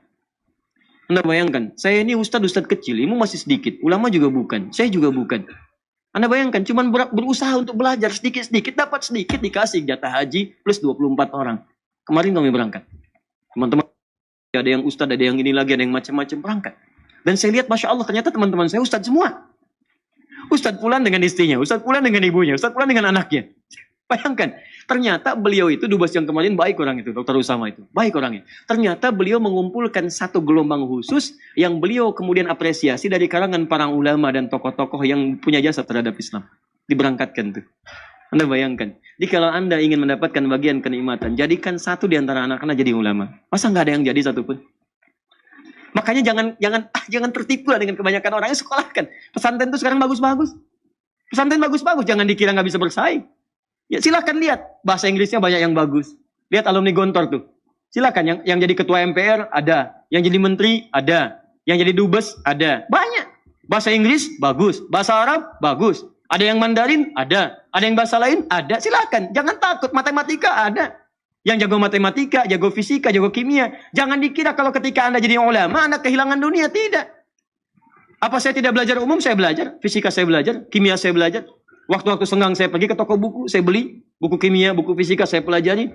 Anda bayangkan, saya ini ustadz kecil, ilmu masih sedikit. Ulama juga bukan, saya juga bukan. Anda bayangkan, cuma berusaha untuk belajar sedikit-sedikit, dapat sedikit, dikasih jatah haji plus 24 orang. Kemarin kami berangkat. Teman-teman, ada yang ustadz, ada yang ini lagi, ada yang macam-macam berangkat. Dan saya lihat, Masya Allah, ternyata teman-teman saya ustadz semua. Ustadz Fulan dengan istrinya, Ustadz Fulan dengan ibunya, Ustadz Fulan dengan anaknya. Bayangkan, ternyata beliau itu, dubes yang kemarin baik orang itu, Dr. Usama itu. Baik orangnya. Ternyata beliau mengumpulkan satu gelombang khusus yang beliau kemudian apresiasi dari kalangan para ulama dan tokoh-tokoh yang punya jasa terhadap Islam. Diberangkatkan tuh. Anda bayangkan. Jadi kalau Anda ingin mendapatkan bagian kenikmatan, jadikan satu di antara anak-anak jadi ulama. Masa nggak ada yang jadi satupun? Makanya jangan tertipu lah dengan kebanyakan orang yang sekolahkan. Pesantren itu sekarang bagus-bagus. Pesantren bagus-bagus, jangan dikira nggak bisa bersaing. Ya silakan lihat, bahasa Inggrisnya banyak yang bagus. Lihat alumni Gontor tuh. Silakan yang jadi ketua MPR ada, yang jadi menteri ada, yang jadi dubes ada. Banyak. Bahasa Inggris bagus, bahasa Arab bagus. Ada yang Mandarin ada yang bahasa lain ada. Silakan, jangan takut, matematika ada. Yang jago matematika, jago fisika, jago kimia. Jangan dikira kalau ketika Anda jadi ulama, Anda kehilangan dunia, tidak. Apa saya tidak belajar umum? Saya belajar. Fisika saya belajar, kimia saya belajar. Waktu-waktu senggang saya pergi ke toko buku, saya beli buku kimia, buku fisika, saya pelajari.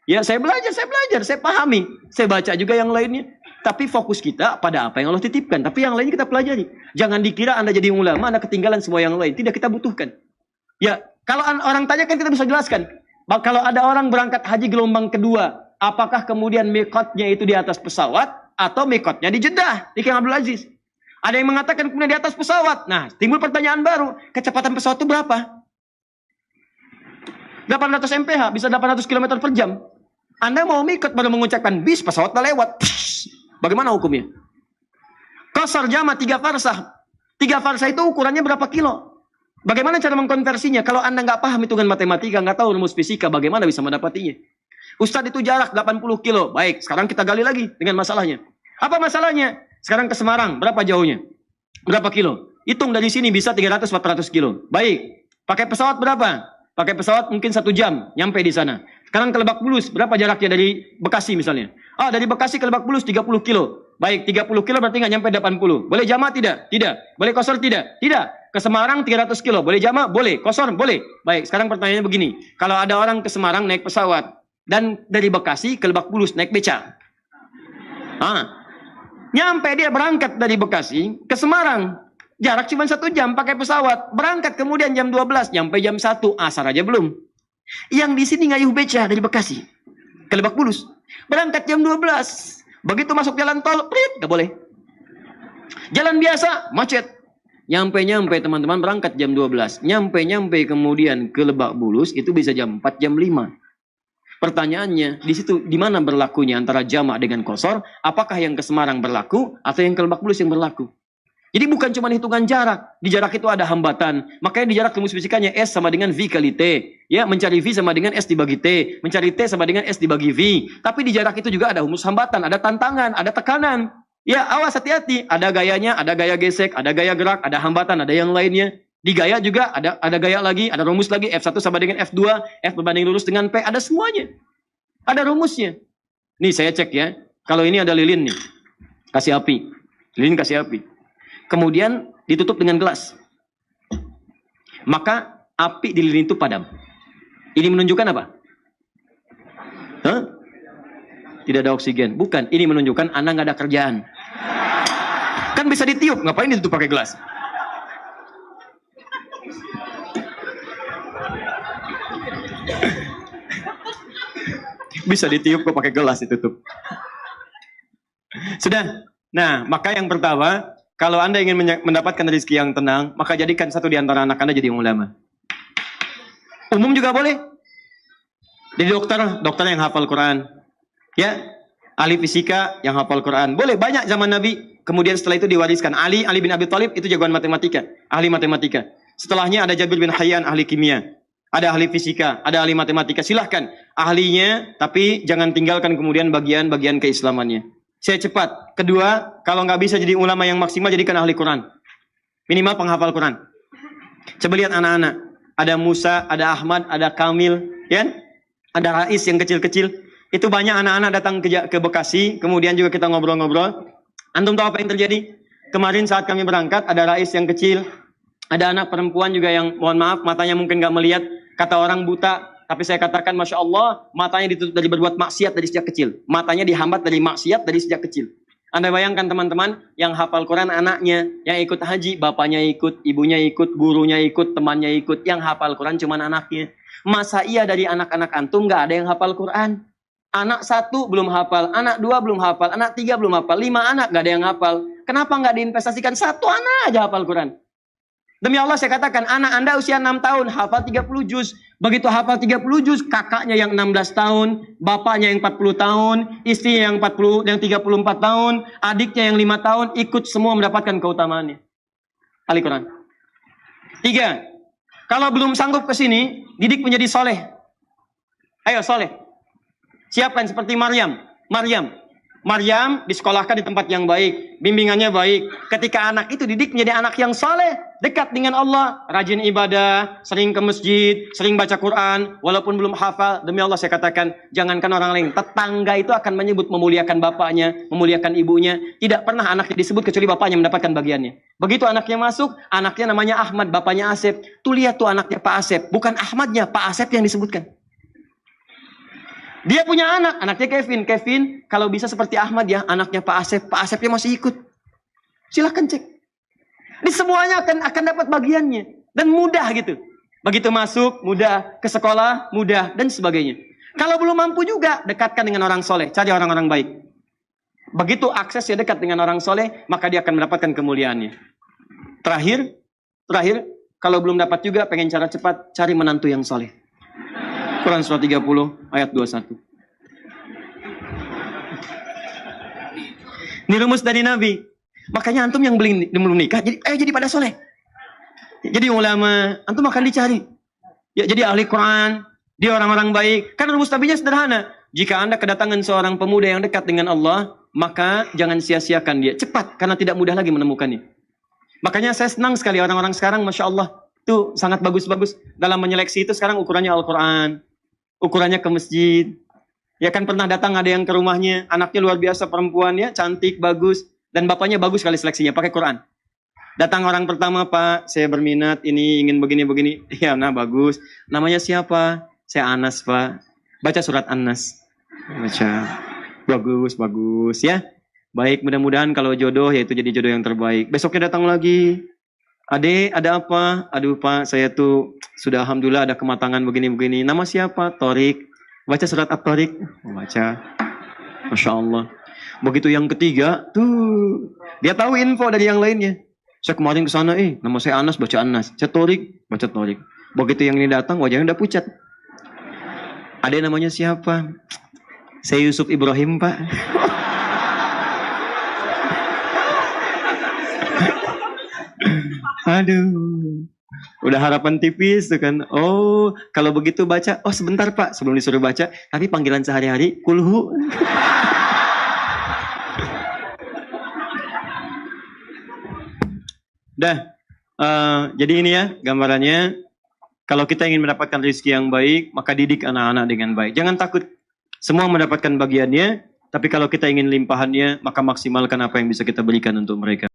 Ya, saya belajar, saya pahami. Saya baca juga yang lainnya. Tapi fokus kita pada apa yang Allah titipkan. Tapi yang lainnya kita pelajari. Jangan dikira Anda jadi ulama, Anda ketinggalan semua yang lain. Tidak, kita butuhkan. Ya, kalau orang tanya kan kita bisa jelaskan. Kalau ada orang berangkat haji gelombang kedua, apakah kemudian mikotnya itu di atas pesawat atau mikotnya di Jeddah, di King Abdul Aziz? Ada yang mengatakan kemudian di atas pesawat. Nah, timbul pertanyaan baru. Kecepatan pesawat itu berapa? 800 mph, bisa 800 km per jam. Anda mau mikot baru mengucapkan bis, pesawat udah lewat. Psh, Bagaimana hukumnya? Qasar jamak 3 farsah. 3 farsah itu ukurannya berapa kilo? Bagaimana cara mengkonversinya? Kalau Anda nggak paham hitungan matematika, nggak tahu rumus fisika, bagaimana bisa mendapatinya? Ustadz, itu jarak 80 kilo. Baik, sekarang kita gali lagi dengan masalahnya. Apa masalahnya? Sekarang ke Semarang, berapa jauhnya? Berapa kilo? Hitung dari sini bisa 300-400 kilo. Baik, pakai pesawat berapa? Pakai pesawat mungkin 1 jam, nyampe di sana. Sekarang ke Lebak Bulus, berapa jaraknya dari Bekasi misalnya? Dari Bekasi ke Lebak Bulus 30 kilo. Baik, 30 kilo berarti nggak nyampe 80. Boleh jamak tidak? Tidak. Boleh kosor tidak? Tidak. Ke Semarang 300 kilo. Boleh jamak? Boleh. Kosor? Boleh. Baik, sekarang pertanyaannya begini. Kalau ada orang ke Semarang naik pesawat, dan dari Bekasi ke Lebak Bulus naik beca. Nyampe dia berangkat dari Bekasi ke Semarang. Jarak cuma 1 jam pakai pesawat. Berangkat kemudian jam 12, nyampe jam 1. Asar aja belum. Yang di sini ngayuh beca dari Bekasi ke Lebak Bulus. Berangkat jam 12. Begitu masuk jalan tol, gak boleh. Jalan biasa, macet. Nyampe teman-teman berangkat jam 12. Nyampe kemudian ke Lebak Bulus itu bisa jam 4, jam 5. Pertanyaannya, di situ di mana berlakunya antara jamak dengan qasar? Apakah yang ke Semarang berlaku atau yang ke Lebak Bulus yang berlaku? Jadi bukan cuma hitungan jarak. Di jarak itu ada hambatan. Makanya di jarak rumus fisikanya S sama dengan V kali T. Ya, mencari V sama dengan S dibagi T. Mencari T sama dengan S dibagi V. Tapi di jarak itu juga ada rumus hambatan, ada tantangan, ada tekanan. Ya, awas hati-hati. Ada gayanya, ada gaya gesek, ada gaya gerak, ada hambatan, ada yang lainnya. Di gaya juga ada gaya lagi, ada rumus lagi. F1 sama dengan F2, F berbanding lurus dengan P. Ada semuanya. Ada rumusnya. Nih saya cek ya. Kalau ini ada lilin nih. Kasih api. Lilin kasih api. Kemudian ditutup dengan gelas. Maka api di lilin itu padam. Ini menunjukkan apa? Tidak ada oksigen. Bukan, ini menunjukkan Anda nggak ada kerjaan. Kan bisa ditiup, ngapain ditutup pakai gelas? Bisa ditiup kok pakai gelas ditutup. Sudah. Nah, maka yang pertama, kalau Anda ingin mendapatkan rezeki yang tenang, maka jadikan satu di antara anak Anda jadi ulama. Umum juga boleh. Jadi dokter yang hafal Quran. Ya, ahli fisika yang hafal Quran. Boleh, banyak zaman Nabi. Kemudian setelah itu diwariskan. Ali bin Abi Thalib itu jagoan matematika, ahli matematika. Setelahnya ada Jabir bin Hayyan, ahli kimia. Ada ahli fisika, ada ahli matematika. Silahkan ahlinya, tapi jangan tinggalkan kemudian bagian-bagian keislamannya. Saya cepat. Kedua, kalau nggak bisa jadi ulama yang maksimal, jadikan ahli Quran. Minimal penghafal Quran. Coba lihat anak-anak. Ada Musa, ada Ahmad, ada Kamil, ya? Ada Rais yang kecil-kecil. Itu banyak anak-anak datang ke Bekasi. Kemudian juga kita ngobrol-ngobrol. Antum tahu apa yang terjadi? Kemarin saat kami berangkat, ada Rais yang kecil. Ada anak perempuan juga yang, mohon maaf, matanya mungkin nggak melihat. Kata orang buta. Tapi saya katakan, Masya Allah, matanya ditutup dari berbuat maksiat dari sejak kecil. Matanya dihambat dari maksiat dari sejak kecil. Anda bayangkan teman-teman, yang hafal Quran anaknya, yang ikut haji, bapaknya ikut, ibunya ikut, gurunya ikut, temannya ikut. Yang hafal Quran cuma anaknya. Masa iya dari anak-anak antum nggak ada yang hafal Quran? Anak 1 belum hafal, anak 2 belum hafal, anak 3 belum hafal, 5 anak nggak ada yang hafal. Kenapa nggak diinvestasikan 1 anak aja hafal Quran? Demi Allah saya katakan, anak Anda usia 6 tahun, hafal 30 juz. Begitu hafal 30 juz, kakaknya yang 16 tahun, bapaknya yang 40 tahun, istri yang 34 tahun, adiknya yang 5 tahun, ikut semua mendapatkan keutamaannya. Ahli Quran. 3, kalau belum sanggup ke sini, didik menjadi soleh. Ayo soleh. Siapkan seperti Maryam. Maryam disekolahkan di tempat yang baik, bimbingannya baik. Ketika anak itu didik menjadi anak yang soleh, dekat dengan Allah, rajin ibadah, sering ke masjid, sering baca Quran, walaupun belum hafal. Demi Allah saya katakan, jangankan orang lain, tetangga itu akan menyebut memuliakan bapaknya, memuliakan ibunya. Tidak pernah anaknya disebut kecuali bapaknya mendapatkan bagiannya. Begitu anaknya masuk, anaknya namanya Ahmad, bapaknya Asep. Tuh lihat tuh anaknya Pak Asep, bukan Ahmadnya, Pak Asep yang disebutkan. Dia punya anaknya Kevin. Kevin kalau bisa seperti Ahmad ya, anaknya Pak Asep. Pak Asepnya masih ikut. Silahkan cek. Ini semuanya akan dapat bagiannya. Dan mudah gitu. Begitu masuk, mudah. Ke sekolah, mudah. Dan sebagainya. Kalau belum mampu juga, dekatkan dengan orang soleh. Cari orang-orang baik. Begitu aksesnya dekat dengan orang soleh, maka dia akan mendapatkan kemuliaannya. Terakhir, kalau belum dapat juga, pengen cara cepat, cari menantu yang soleh. Quran surah 30 ayat 21. Ini rumus dari Nabi. Makanya antum yang belum nikah, jadi pada soleh. Jadi ulama, antum akan dicari. Ya, jadi ahli Quran, dia orang-orang baik. Karena rumus Nabinya sederhana. Jika Anda kedatangan seorang pemuda yang dekat dengan Allah, maka jangan sia-siakan dia. Cepat, karena tidak mudah lagi menemukannya. Makanya saya senang sekali orang-orang sekarang, Masya Allah. Itu sangat bagus-bagus. Dalam menyeleksi itu sekarang ukurannya Al-Quran. Ukurannya ke masjid. Ya kan pernah datang ada yang ke rumahnya. Anaknya luar biasa perempuan ya, cantik, bagus. Dan bapaknya bagus sekali seleksinya, pakai Quran. Datang orang pertama, Pak, saya berminat, ini ingin begini-begini. Ya, nah bagus. Namanya siapa? Saya Anas, Pak. Baca surat An-Nas. Baca. Bagus ya. Baik, mudah-mudahan kalau jodoh, yaitu jadi jodoh yang terbaik. Besoknya datang lagi. Ade, ada apa? Aduh, Pak, saya tuh sudah alhamdulillah ada kematangan begini-begini. Nama siapa? Torik. Baca surat At-Torik. Baca. Masya Allah. Begitu yang ketiga, tuh. Dia tahu info dari yang lainnya. Saya kemarin ke sana, nama saya Anas, baca Anas. Saya Torik, baca Torik. Begitu yang ini datang, wajahnya udah pucat. Ada namanya siapa? Saya Yusuf Ibrahim, Pak. Aduh. Udah harapan tipis tuh kan. Oh, kalau begitu baca. Oh, sebentar, Pak. Sebelum disuruh baca, tapi panggilan sehari-hari, kulhu. Jadi ini ya gambarannya. Kalau kita ingin mendapatkan rezeki yang baik, maka didik anak-anak dengan baik. Jangan takut, semua mendapatkan bagiannya. Tapi kalau kita ingin limpahannya, maka maksimalkan apa yang bisa kita berikan untuk mereka.